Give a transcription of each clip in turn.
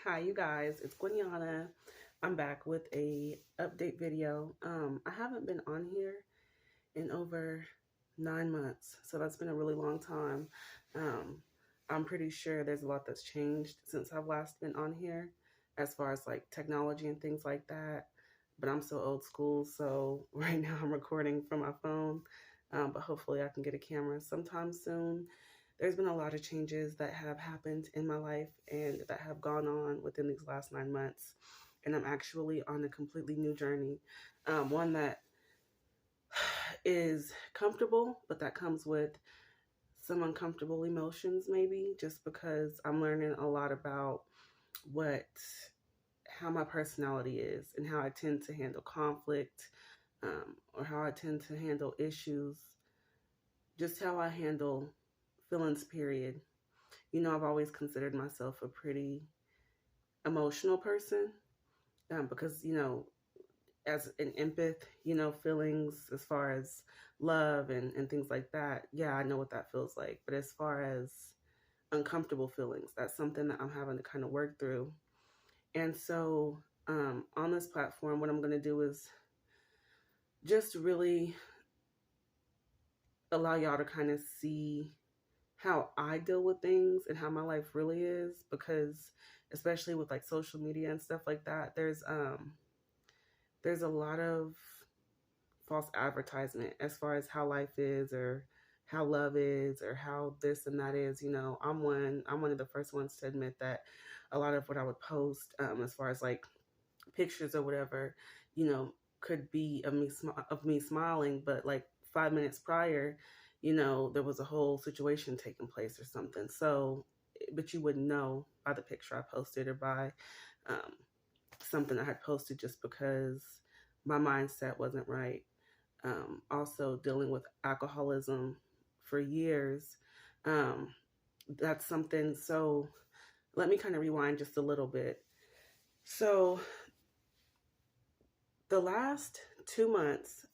Hi, you guys. It's Gwinyana. I'm back with a update video. I haven't been on here in over 9 months, so that's been a really long time. Um, I'm pretty sure there's a lot that's changed since I've last been on here, as far as like technology and things like that. But I'm so old school, so right now I'm recording from my phone. But hopefully I can get a camera sometime soon. There's been a lot of changes that have happened in my life and that have gone on within these last 9 months. And I'm actually on a completely new journey, one that is comfortable, but that comes with some uncomfortable emotions, maybe just because I'm learning a lot about what how my personality is and how I tend to handle conflict, or how I tend to handle issues, just how I handle feelings, period. I've always considered myself a pretty emotional person, because, as an empath, feelings as far as love and things like that, yeah, I know what that feels like. But as far as uncomfortable feelings, that's something that I'm having to kind of work through. And so, on this platform, what I'm going to do is just really allow y'all to kind of see how I deal with things and how my life really is, because especially with like social media and stuff like that, there's a lot of false advertisement as far as how life is, or how love is, or how this and that is. I'm one of the first ones to admit that a lot of what I would post, as far as like pictures or whatever, you know, could be of me smiling, but like 5 minutes prior, there was a whole situation taking place or something. So, but you wouldn't know by the picture I posted, or by um, something I had posted, just because my mindset wasn't right. Also, dealing with alcoholism for years. Um, that's something. So, let me kind of rewind just a little bit. So, the last 2 months,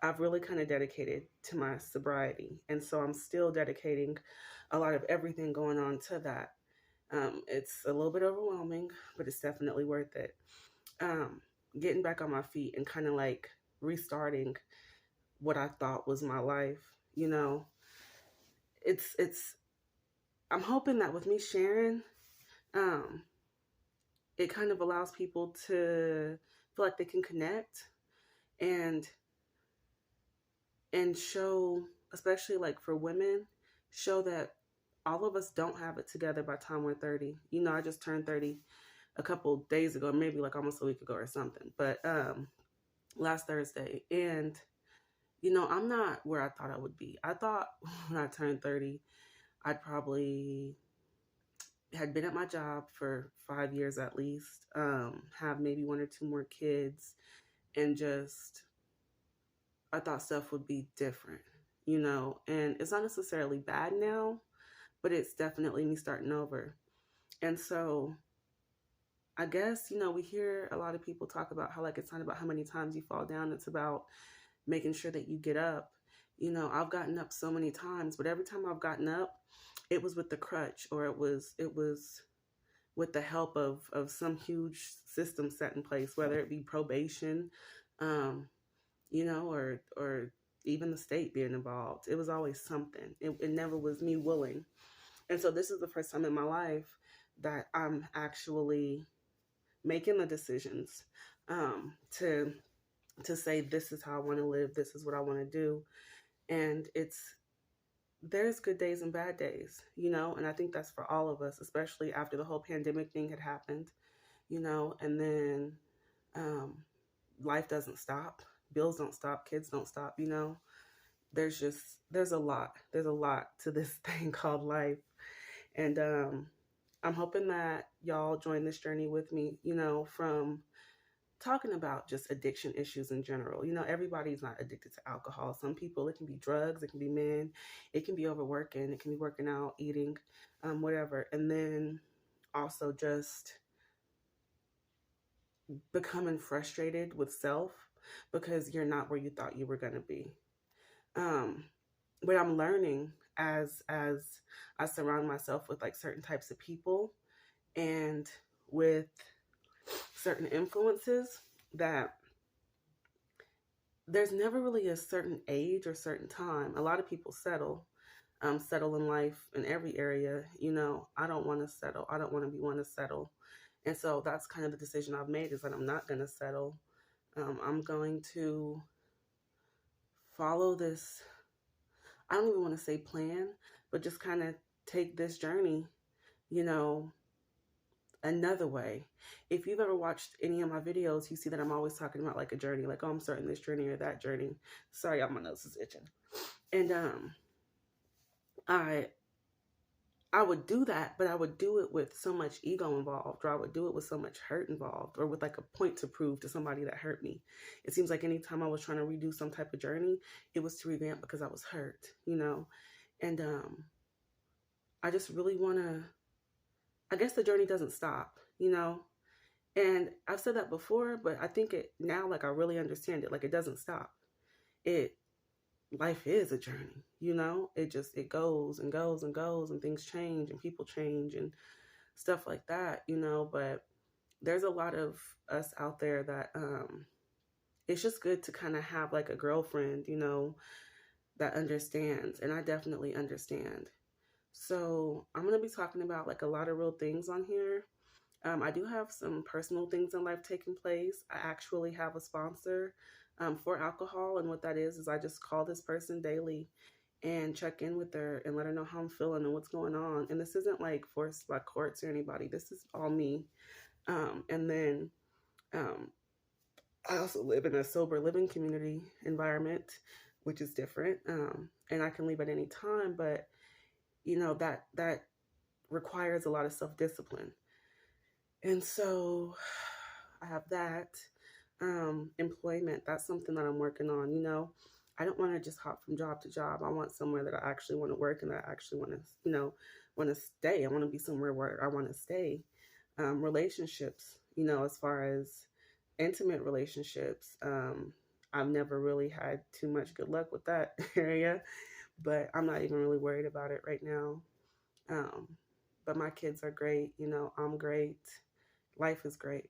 I've really kind of dedicated to my sobriety. And so I'm still dedicating a lot of everything going on to that. It's a little bit overwhelming, but it's definitely worth it. Um, Getting back on my feet and kind of like restarting what I thought was my life, you know, it's, I'm hoping that with me sharing, um, it kind of allows people to feel like they can connect and show, especially like for women, show that all of us don't have it together by the time we're 30. I just turned 30 a couple days ago, maybe like almost a week ago or something, but last Thursday. And I'm not where I thought I would be. I thought when I turned 30, I'd probably had been at my job for 5 years at least, have maybe one or two more kids, and just I thought stuff would be different, and it's not necessarily bad now, but it's definitely me starting over. And so I guess, we hear a lot of people talk about how like it's not about how many times you fall down, it's about making sure that you get up. I've gotten up so many times, but every time I've gotten up, it was with the crutch, or it was with the help of some huge system set in place, whether it be probation, um, or even the state being involved. It was always something. It never was me willing. And so this is the first time in my life that I'm actually making the decisions, to say this is how I want to live, this is what I want to do. And there's good days and bad days, and I think that's for all of us, especially after the whole pandemic thing had happened, and then um, life doesn't stop, bills don't stop, kids don't stop, there's a lot to this thing called life. And I'm hoping that y'all join this journey with me, from talking about just addiction issues in general. Everybody's not addicted to alcohol. Some people, it can be drugs, it can be men, it can be overworking, it can be working out, eating, whatever. And then also just becoming frustrated with self because you're not where you thought you were going to be. Um, but I'm learning as I surround myself with like certain types of people, and with certain influences that there's never really a certain age or certain time. A lot of people settle in life in every area. I don't want to settle. I don't want to be one to settle. And so that's kind of the decision I've made, is that I'm not going to settle. I'm going to follow this, I don't even want to say plan, but just kind of take this journey, you know, another way. If you've ever watched any of my videos, you see that I'm always talking about like a journey, like, oh, I'm starting this journey or that journey. Sorry, y'all, my nose is itching. And I I would do that, but I would do it with so much ego involved, or I would do it with so much hurt involved, or with like a point to prove to somebody that hurt me. It seems like anytime I was trying to redo some type of journey, it was to revamp because I was hurt. And I just really want to, I guess the journey doesn't stop. And I've said that before, but I think it now, like, I really understand it. Like, it doesn't stop. It, life is a journey. It goes and goes and goes, and things change and people change and stuff like that. But there's a lot of us out there that it's just good to kind of have like a girlfriend, that understands. And I definitely understand. So I'm going to be talking about like a lot of real things on here. I do have some personal things in life taking place. I actually have a sponsor for alcohol. And what that is I just call this person daily and check in with her and let her know how I'm feeling and what's going on. And this isn't like forced by courts or anybody. This is all me. And then um, I also live in a sober living community environment, which is different. And I can leave at any time, but that requires a lot of self-discipline. And so I have that. Employment, that's something that I'm working on. I don't want to just hop from job to job. I want somewhere that I actually want to work and that I actually want to stay. I want to be somewhere where I want to stay. Relationships, as far as intimate relationships, I've never really had too much good luck with that area, but I'm not even really worried about it right now. Um, but my kids are great. I'm great. Life is great.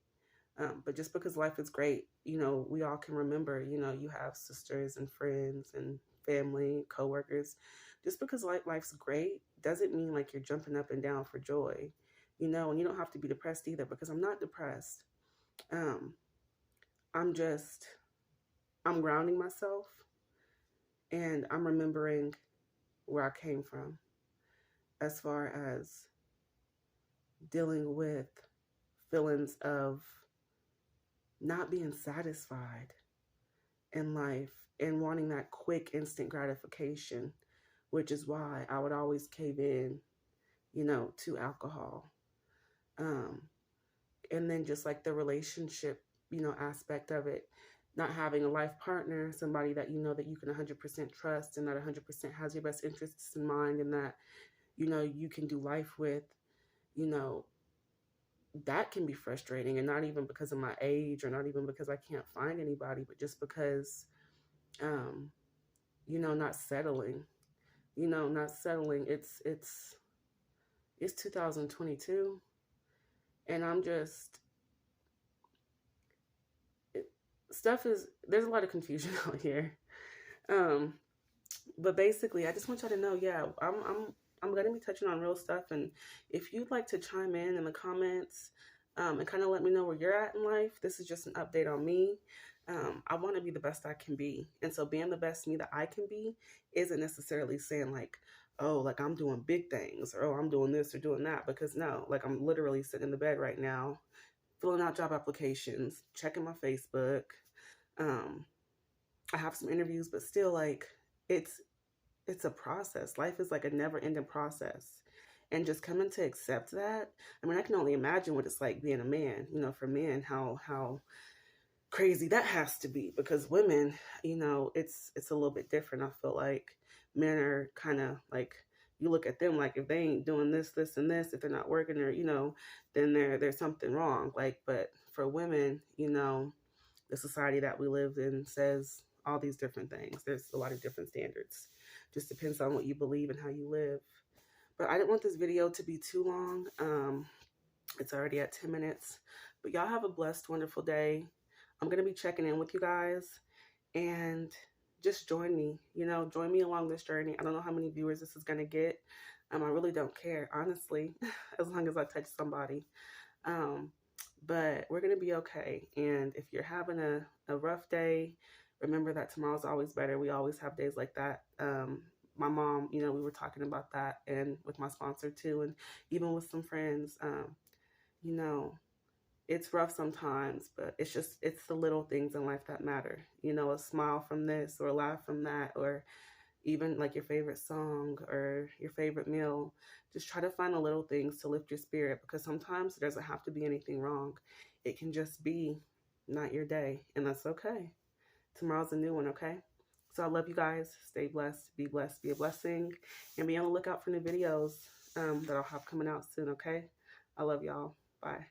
But just because life is great, we all can remember, you have sisters and friends and family, coworkers. Just because life's great doesn't mean like you're jumping up and down for joy, and you don't have to be depressed either, because I'm not depressed. Um, I'm grounding myself, and I'm remembering where I came from as far as dealing with feelings of not being satisfied in life and wanting that quick instant gratification, which is why I would always cave in, to alcohol. Um, and then just like the relationship, aspect of it, not having a life partner, somebody that that you can 100% trust and that 100% has your best interests in mind, and that you can do life with, you know, that can be frustrating. And not even because of my age, or not even because I can't find anybody, but just because um not settling. Not settling. It's 2022, and I'm just it, stuff is there's a lot of confusion out here. Um but basically, I just want y'all to know, yeah, I'm going to be touching on real stuff. And if you'd like to chime in the comments, and kind of let me know where you're at in life, this is just an update on me. I want to be the best I can be. And so being the best me that I can be isn't necessarily saying like, oh, like I'm doing big things, or oh, I'm doing this or doing that. Because no, like I'm literally sitting in the bed right now, filling out job applications, checking my Facebook. Um, I have some interviews, but still, like, it's it's a process. Life is like a never ending process. And just coming to accept that, I mean, I can only imagine what it's like being a man. For men, how crazy that has to be. Because women, it's a little bit different. I feel like men are kind of like, you look at them like, if they ain't doing this, and this, if they're not working, or then there's something wrong. Like, but for women, the society that we live in says all these different things. There's a lot of different standards. Just depends on what you believe and how you live. But I didn't want this video to be too long. It's already at 10 minutes. But y'all have a blessed, wonderful day. I'm going to be checking in with you guys, and just join me. Join me along this journey. I don't know how many viewers this is going to get. I really don't care, honestly, as long as I touch somebody. But we're going to be okay. And if you're having a rough day, remember that tomorrow's always better. We always have days like that. My mom, we were talking about that, and with my sponsor too, and even with some friends. You know, it's rough sometimes, but it's the little things in life that matter. A smile from this, or a laugh from that, or even like your favorite song or your favorite meal. Just try to find the little things to lift your spirit, because sometimes there doesn't have to be anything wrong. It can just be not your day, and that's okay. Tomorrow's a new one, okay? So I love you guys. Stay blessed, be a blessing, and be on the lookout for new videos that I'll have coming out soon, okay? I love y'all. Bye.